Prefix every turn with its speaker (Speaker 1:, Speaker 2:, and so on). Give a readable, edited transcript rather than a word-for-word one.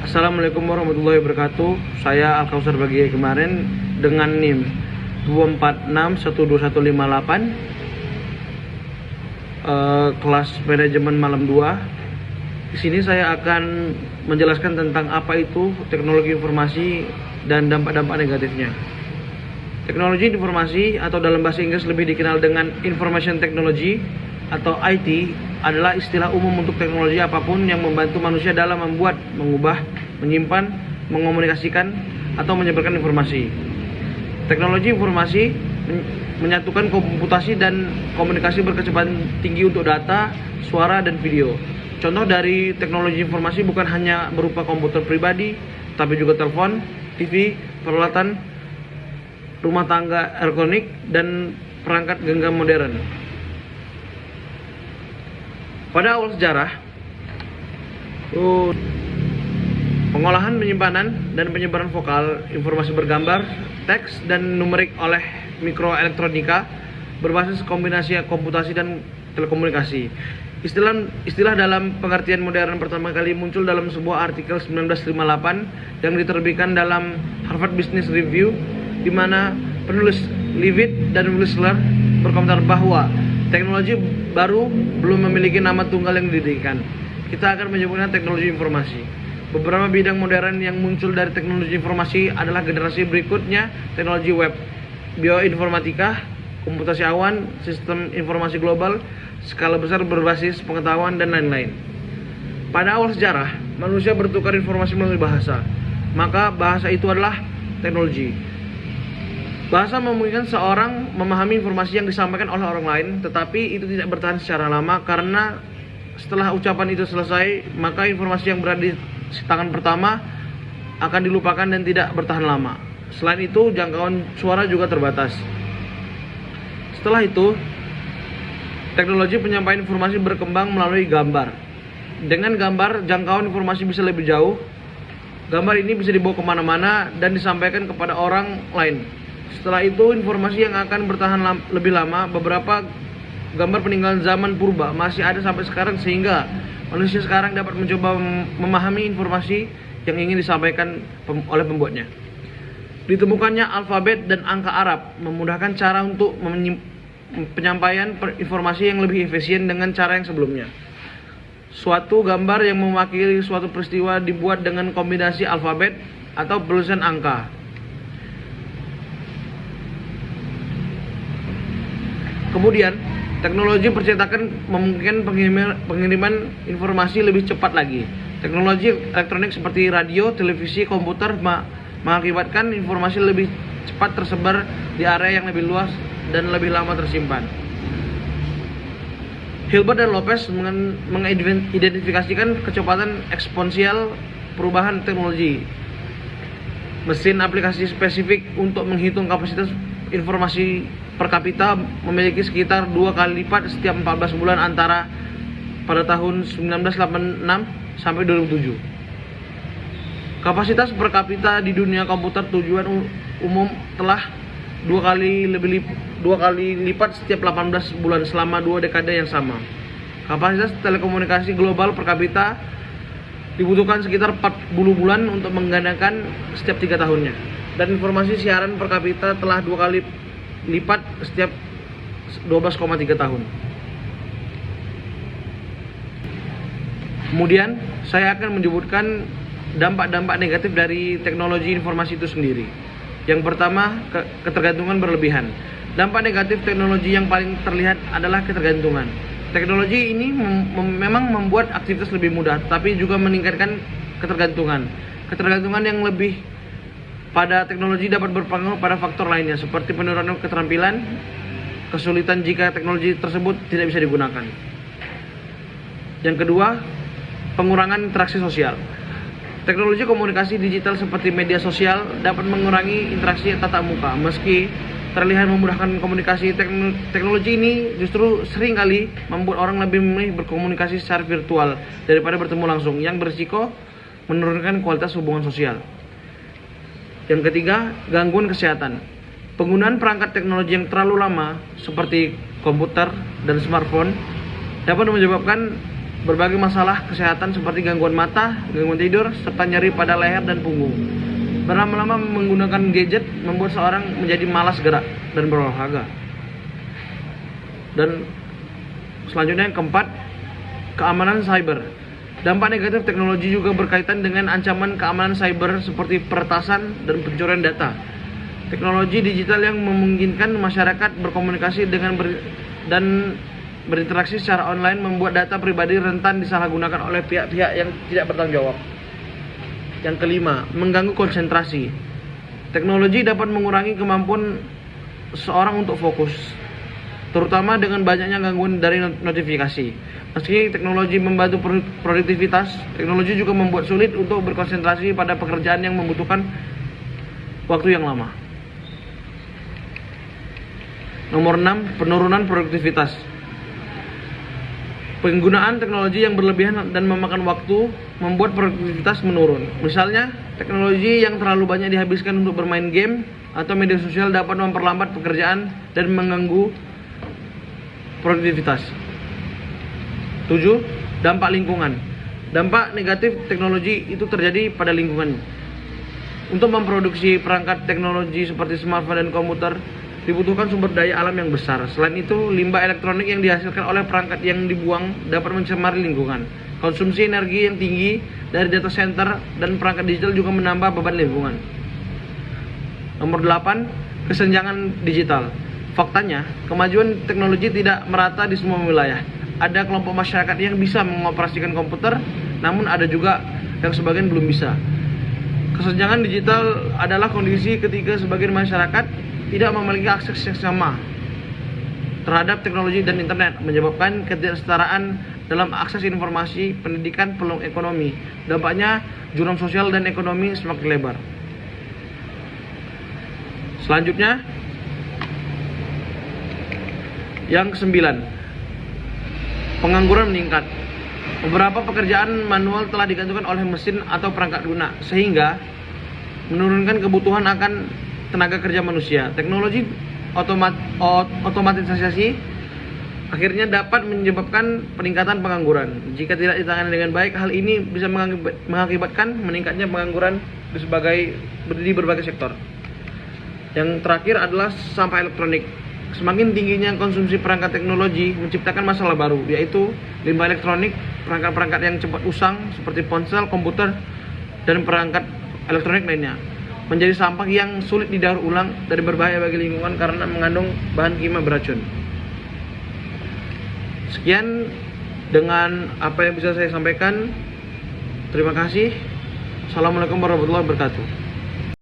Speaker 1: Assalamualaikum warahmatullahi wabarakatuh. Saya Al-Kausar Bagie kemarin dengan NIM 246-12158, kelas manajemen malam 2. Di sini saya akan menjelaskan tentang apa itu teknologi informasi dan dampak-dampak negatifnya. Teknologi informasi atau dalam bahasa Inggris lebih dikenal dengan Information Technology atau IT adalah istilah umum untuk teknologi apapun yang membantu manusia dalam membuat, mengubah, menyimpan, mengomunikasikan, atau menyebarkan informasi. Teknologi informasi menyatukan komputasi dan komunikasi berkecepatan tinggi untuk data, suara, dan video. Contoh dari teknologi informasi bukan hanya berupa komputer pribadi, tapi juga telepon, TV, peralatan rumah tangga elektronik, dan perangkat genggam modern. Pada awal sejarah, pengolahan, penyimpanan, dan penyebaran vokal, informasi bergambar, teks, dan numerik oleh mikroelektronika berbasis kombinasi komputasi dan telekomunikasi. Istilah dalam pengertian modern pertama kali muncul dalam sebuah artikel 1958 yang diterbitkan dalam Harvard Business Review, di mana penulis Leavitt dan Wissler berkomentar bahwa teknologi baru belum memiliki nama tunggal yang didirikan. Kita akan menyebutnya teknologi informasi. Beberapa bidang modern yang muncul dari teknologi informasi adalah generasi berikutnya, teknologi web, bioinformatika, komputasi awan, sistem informasi global, skala besar berbasis pengetahuan, dan lain-lain. Pada awal sejarah, manusia bertukar informasi melalui bahasa. Maka bahasa itu adalah teknologi. Bahasa memungkinkan seorang memahami informasi yang disampaikan oleh orang lain, tetapi itu tidak bertahan secara lama karena setelah ucapan itu selesai, maka informasi yang berada di tangan pertama akan dilupakan dan tidak bertahan lama. Selain itu, jangkauan suara juga terbatas. Setelah itu, teknologi penyampaian informasi berkembang melalui gambar. Dengan gambar, jangkauan informasi bisa lebih jauh. Gambar ini bisa dibawa kemana-mana dan disampaikan kepada orang lain. Setelah itu, informasi yang akan bertahan lebih lama. Beberapa gambar peninggalan zaman purba masih ada sampai sekarang, sehingga manusia sekarang dapat mencoba memahami informasi yang ingin disampaikan oleh pembuatnya. Ditemukannya alfabet dan angka Arab memudahkan cara untuk penyampaian informasi yang lebih efisien dengan cara yang sebelumnya. Suatu gambar yang mewakili suatu peristiwa dibuat dengan kombinasi alfabet atau tulisan angka. Kemudian, teknologi percetakan memungkinkan pengiriman informasi lebih cepat lagi. Teknologi elektronik seperti radio, televisi, komputer mengakibatkan informasi lebih cepat tersebar di area yang lebih luas dan lebih lama tersimpan. Hilbert dan Lopez mengidentifikasikan kecepatan eksponensial perubahan teknologi. Mesin aplikasi spesifik untuk menghitung kapasitas informasi per kapita memiliki sekitar 2 kali lipat setiap 14 bulan antara pada tahun 1986 sampai 2007. Kapasitas per kapita di dunia komputer tujuan umum telah 2 kali lipat setiap 18 bulan selama 2 dekade yang sama. Kapasitas telekomunikasi global per kapita dibutuhkan sekitar 40 bulan untuk menggandakan setiap 3 tahunnya. Dan informasi siaran per kapita telah 2 kali lipat setiap 12,3 tahun. Kemudian saya akan menyebutkan dampak-dampak negatif dari teknologi informasi itu sendiri. Yang pertama, ketergantungan berlebihan. Dampak negatif teknologi yang paling terlihat adalah ketergantungan. Teknologi ini memang membuat aktivitas lebih mudah, tapi juga meningkatkan ketergantungan. Ketergantungan yang lebih pada teknologi dapat berpengaruh pada faktor lainnya, seperti penurunan keterampilan, kesulitan jika teknologi tersebut tidak bisa digunakan. Yang kedua, pengurangan interaksi sosial. Teknologi komunikasi digital seperti media sosial dapat mengurangi interaksi tatap muka. Meski terlihat memudahkan komunikasi, teknologi ini justru seringkali membuat orang lebih memilih berkomunikasi secara virtual daripada bertemu langsung, yang berisiko menurunkan kualitas hubungan sosial. Yang ketiga, gangguan kesehatan. Penggunaan perangkat teknologi yang terlalu lama seperti komputer dan smartphone dapat menyebabkan berbagai masalah kesehatan seperti gangguan mata, gangguan tidur, serta nyeri pada leher dan punggung. Berlama-lama menggunakan gadget membuat seorang menjadi malas gerak dan berolahraga. Dan selanjutnya yang keempat, keamanan cyber. Dampak negatif teknologi juga berkaitan dengan ancaman keamanan cyber seperti peretasan dan pencurian data. Teknologi digital yang memungkinkan masyarakat berkomunikasi dan berinteraksi secara online membuat data pribadi rentan disalahgunakan oleh pihak-pihak yang tidak bertanggung jawab. Yang kelima, mengganggu konsentrasi. Teknologi dapat mengurangi kemampuan seorang untuk fokus, terutama dengan banyaknya gangguan dari notifikasi. Meski teknologi membantu produktivitas, teknologi juga membuat sulit untuk berkonsentrasi pada pekerjaan yang membutuhkan waktu yang lama. Nomor 6, penurunan produktivitas. Penggunaan teknologi yang berlebihan dan memakan waktu membuat produktivitas menurun. Misalnya, teknologi yang terlalu banyak dihabiskan untuk bermain game atau media sosial dapat memperlambat pekerjaan dan mengganggu produktivitas. 7. Dampak lingkungan. Dampak negatif teknologi itu terjadi pada lingkungan. Untuk memproduksi perangkat teknologi seperti smartphone dan komputer, dibutuhkan sumber daya alam yang besar. Selain itu, limbah elektronik yang dihasilkan oleh perangkat yang dibuang dapat mencemari lingkungan. Konsumsi energi yang tinggi dari data center dan perangkat digital juga menambah beban lingkungan. Nomor 8, kesenjangan digital. Faktanya, kemajuan teknologi tidak merata di semua wilayah. Ada kelompok masyarakat yang bisa mengoperasikan komputer, namun ada juga yang sebagian belum bisa. Kesenjangan digital adalah kondisi ketika sebagian masyarakat tidak memiliki akses yang sama terhadap teknologi dan internet, menyebabkan ketidaksetaraan dalam akses informasi, pendidikan, peluang ekonomi. Dampaknya, jurang sosial dan ekonomi semakin lebar. Selanjutnya, yang ke-9, pengangguran meningkat. Beberapa pekerjaan manual telah digantikan oleh mesin atau perangkat lunak, sehingga menurunkan kebutuhan akan tenaga kerja manusia. Teknologi otomatisasi akhirnya dapat menyebabkan peningkatan pengangguran. Jika tidak ditangani dengan baik, hal ini bisa mengakibatkan meningkatnya pengangguran di berbagai sektor. Yang terakhir adalah sampah elektronik. Semakin tingginya konsumsi perangkat teknologi menciptakan masalah baru, yaitu limbah elektronik, perangkat-perangkat yang cepat usang seperti ponsel, komputer, dan perangkat elektronik lainnya menjadi sampah yang sulit didaur ulang dan berbahaya bagi lingkungan karena mengandung bahan kimia beracun. Sekian dengan apa yang bisa saya sampaikan. Terima kasih. Assalamualaikum warahmatullahi wabarakatuh.